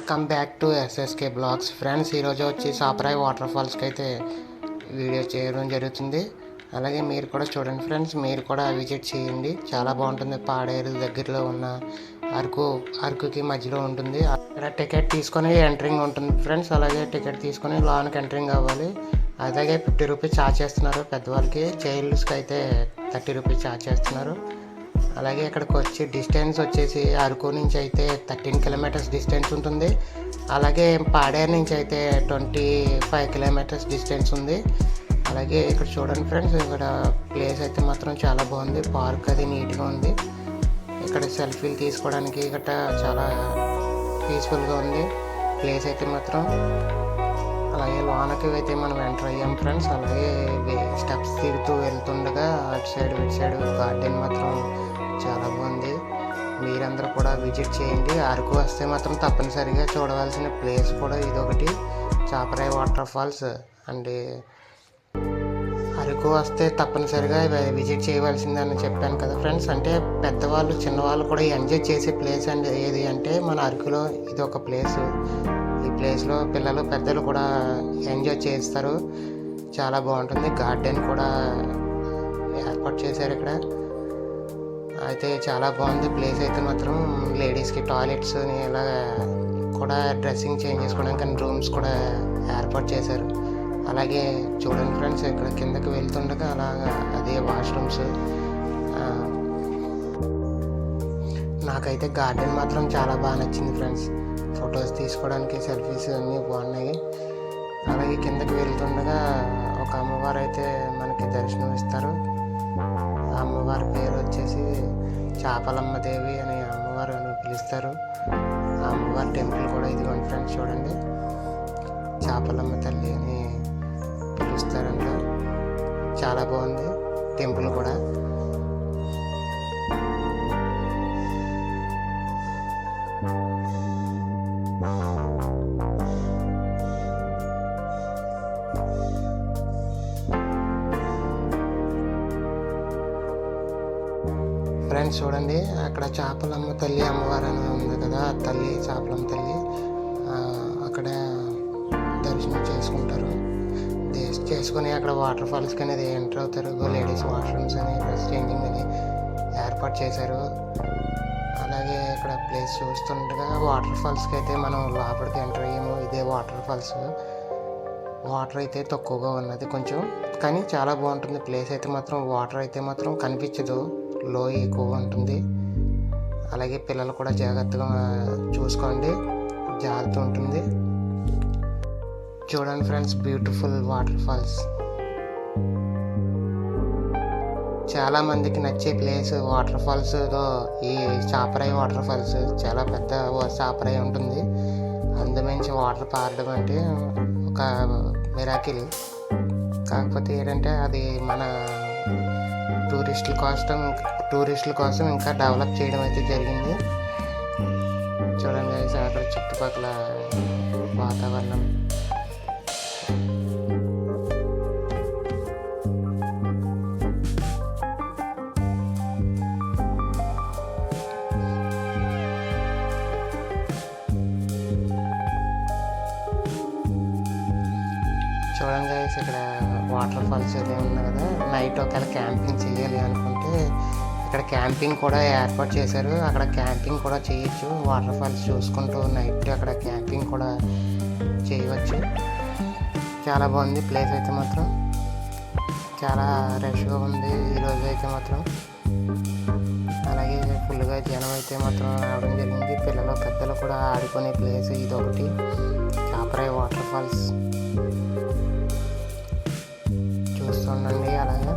Welcome back to SSK blogs friends. ఈరోజు వచ్చి Saparai water ఫాల్స్కి అయితే వీడియో చేయడం జరుగుతుంది. అలాగే మీరు కూడా చూడండి ఫ్రెండ్స్, మీరు కూడా విజిట్ చేయండి. చాలా బాగుంటుంది. పాడేరు దగ్గరలో ఉన్న అరకుకి మధ్యలో ఉంటుంది. అక్కడ టికెట్ తీసుకొని ఎంట్రింగ్ ఉంటుంది ఫ్రెండ్స్. అలాగే టికెట్ తీసుకొని లోనికి ఎంట్రింగ్ అవ్వాలి. అలాగే 50 రూపీస్ ఛార్జ్ చేస్తున్నారు పెద్దవాళ్ళకి. చైల్డ్స్కి అయితే 30 రూపీస్ ఛార్జ్ చేస్తున్నారు. అలాగే ఇక్కడికి వచ్చి డిస్టెన్స్ వచ్చేసి అరకు నుంచి అయితే 13 కిలోమీటర్స్ డిస్టెన్స్ ఉంటుంది. అలాగే పాడేరు నుంచి అయితే 25 కిలోమీటర్స్ డిస్టెన్స్ ఉంది. అలాగే ఇక్కడ చూడండి ఫ్రెండ్స్, ఇక్కడ ప్లేస్ అయితే మాత్రం చాలా బాగుంది. పార్క్ అది నీట్గా ఉంది. ఇక్కడ సెల్ఫీలు తీసుకోవడానికి గట్ట చాలా పీస్ఫుల్గా ఉంది ప్లేస్ అయితే మాత్రం. అలాగే లోనకి అయితే మనం ఎంటర్ అయ్యాం ఫ్రెండ్స్. అలాగే స్టెప్స్ తిరుగుతూ వెళ్తుండగా అటు సైడ్ ఇటు సైడ్ గార్డెన్ మాత్రం చాలా బాగుంది. మీరందరూ కూడా విజిట్ చేయండి. అరకు వస్తే మాత్రం తప్పనిసరిగా చూడవలసిన ప్లేస్ కూడా ఇదొకటి, Chaparai water falls. And Araku వస్తే తప్పనిసరిగా విజిట్ చేయవలసిందని చెప్పాను కదా ఫ్రెండ్స్. అంటే పెద్దవాళ్ళు చిన్నవాళ్ళు కూడా ఎంజాయ్ చేసే ప్లేస్ అండి ఏది అంటే మన అరకులో ఇది ఒక ప్లేసు. ఈ ప్లేస్లో పిల్లలు పెద్దలు కూడా ఎంజాయ్ చేస్తారు. చాలా బాగుంటుంది. గార్డెన్ కూడా ఏర్పాటు చేశారు ఇక్కడ. అయితే చాలా బాగుంది ప్లేస్ అయితే మాత్రం. లేడీస్కి టాయిలెట్స్ ఇలా కూడా డ్రెస్సింగ్ చేంజ్ చేసుకోవడానికి రూమ్స్ కూడా ఏర్పాటు చేశారు. అలాగే చూడండి ఫ్రెండ్స్, ఇక్కడ కిందకి వెళ్తుండగా అలాగా అదే వాష్రూమ్స్. నాకైతే గార్డెన్ మాత్రం చాలా బాగా నచ్చింది ఫ్రెండ్స్. ఫొటోస్ తీసుకోవడానికి సెల్ఫీస్ అన్నీ బాగున్నాయి. అలాగే కిందకి వెళ్తుండగా ఒక అమ్మవారు అయితే మనకి దర్శనం ఇస్తారు. ఆ అమ్మవారి పేరు వచ్చేసి చాపలమ్మ దేవి అని అమ్మవారు అని పిలుస్తారు. ఆ అమ్మవారి టెంపుల్ కూడా ఇదిగోండి ఫ్రెండ్స్, చూడండి, చాపలమ్మ తల్లి అని పిలుస్తారంట. చాలా బాగుంది టెంపుల్ కూడా. ఫ్రెండ్స్ చూడండి, అక్కడ చాపలమ్మ తల్లి అమ్మవారు అని ఉంది కదా, తల్లి చాపలమ్మ తల్లి. అక్కడ దర్శనం చేసుకుంటారు. చేసుకుని అక్కడ వాటర్ ఫాల్స్కి అనేది ఎంటర్ అవుతారు. లేడీస్ వాష్రూమ్స్ అని డ్రెస్ చేంజింగ్ అని ఏర్పాటు చేశారు. అలాగే ఇక్కడ ప్లేస్ చూస్తుండగా వాటర్ ఫాల్స్కి అయితే మనం లోపలికి ఎంటర్ అయ్యాము. ఇదే వాటర్ ఫాల్స్. వాటర్ అయితే తక్కువగా ఉన్నది కొంచెం, కానీ చాలా బాగుంటుంది ప్లేస్ అయితే మాత్రం. వాటర్ అయితే మాత్రం కనిపించదు, లోయ ఎక్కువగా ఉంటుంది. అలాగే పిల్లలు కూడా జాగ్రత్తగా చూసుకోండి, జాగ్రత్త ఉంటుంది. చూడండి ఫ్రెండ్స్, బ్యూటిఫుల్ వాటర్ ఫాల్స్. చాలా మందికి నచ్చే ప్లేస్ వాటర్ ఫాల్స్లో ఈ చాపరాయి వాటర్ ఫాల్స్. చాలా పెద్ద చాపరాయి ఉంటుంది. అందుమించి వాటర్ పారడం అంటే ఒక మిరాకిల్. కాకపోతే ఏంటంటే అది మన టూరిస్టుల కోసం ఇంకా డెవలప్ చేయడం అయితే జరిగింది. చూడండి అక్కడ చుట్టుపక్కల వాతావరణం. చూడండి గైస్, ఇక్కడ వాటర్ ఫాల్స్ అది ఉంది కదా. నైట్ ఒకవేళ క్యాంపింగ్ చేయాలి అనుకుంటే ఇక్కడ క్యాంపింగ్ కూడా ఏర్పాటు చేశారు. అక్కడ క్యాంపింగ్ కూడా చేయొచ్చు. వాటర్ ఫాల్స్ చూసుకుంటూ నైట్ అక్కడ క్యాంపింగ్ కూడా చేయవచ్చు. చాలా బాగుంది ప్లేస్ అయితే మాత్రం. చాలా రష్గా ఉంది ఈరోజు అయితే మాత్రం. అలాగే ఫుల్గా జనం అయితే మాత్రం రావడం జరిగింది. పిల్లలు పెద్దలు కూడా ఆడుకునే ప్లేస్ ఇదొకటి, చాపరాయి వాటర్ ఫాల్స్. చూస్తుండండి అలాగే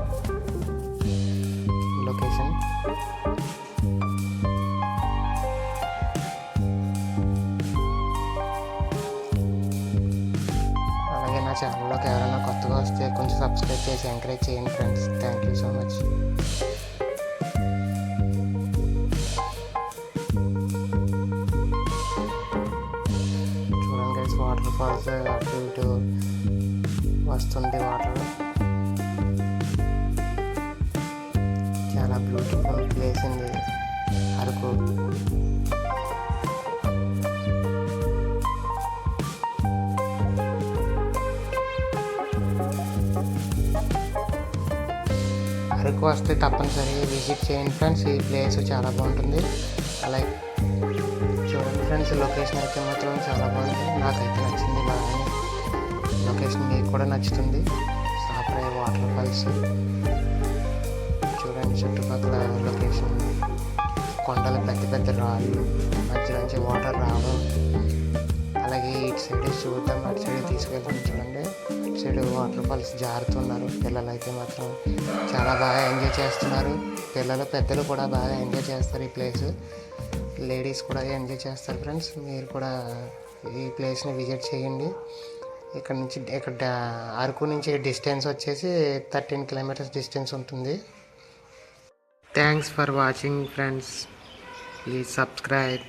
లొకేషన్. అలాగే నా ఛానల్లోకి ఎవరైనా కొత్తగా వస్తే కొంచెం సబ్స్క్రైబ్ చేసి ఎంకరేజ్ చేయండి friends. Thank you so much. చూడండి గైస్, వాటర్ ఫాల్స్ అటు ఇటు వస్తుంది వాటర్. చాలా బ్యూటిఫుల్ ప్లేస్ ఉంది అరకు. అరకు వస్తే తప్పనిసరిగా విజిట్ చేయండి ఫ్రెండ్స్. ఈ ప్లేస్ చాలా బాగుంటుంది. అలాగే చూడండి ఫ్రెండ్స్, లొకేషన్ అయితే మాత్రం చాలా బాగుంది. నాకైతే నచ్చింది బాగానే. లొకేషన్ మీకు కూడా నచ్చుతుంది. సాపరాయి వాటర్ ఫాల్స్ చూడండి. చుట్టుపక్కల లొకేషన్ కొండలు, పెద్ద పెద్ద రాళ్ళు, మధ్యలోంచి వాటర్ రావడం. అలాగే ఇటు సైడ్ చూద్దాం, అటు సైడ్ తీసుకెళ్తాం. చూడండి, ఇటు సైడ్ వాటర్ ఫాల్స్ జారుతున్నారు. పిల్లలు అయితే మాత్రం చాలా బాగా ఎంజాయ్ చేస్తున్నారు. పిల్లలు, పెద్దలు కూడా బాగా ఎంజాయ్ చేస్తారు ఈ ప్లేస్. లేడీస్ కూడా ఎంజాయ్ చేస్తారు ఫ్రెండ్స్. మీరు కూడా ఈ ప్లేస్ని విజిట్ చేయండి. ఇక్కడ అరకు నుంచి డిస్టెన్స్ వచ్చేసి 13 కిలోమీటర్స్ డిస్టెన్స్ ఉంటుంది. Thanks for watching friends. Please subscribe.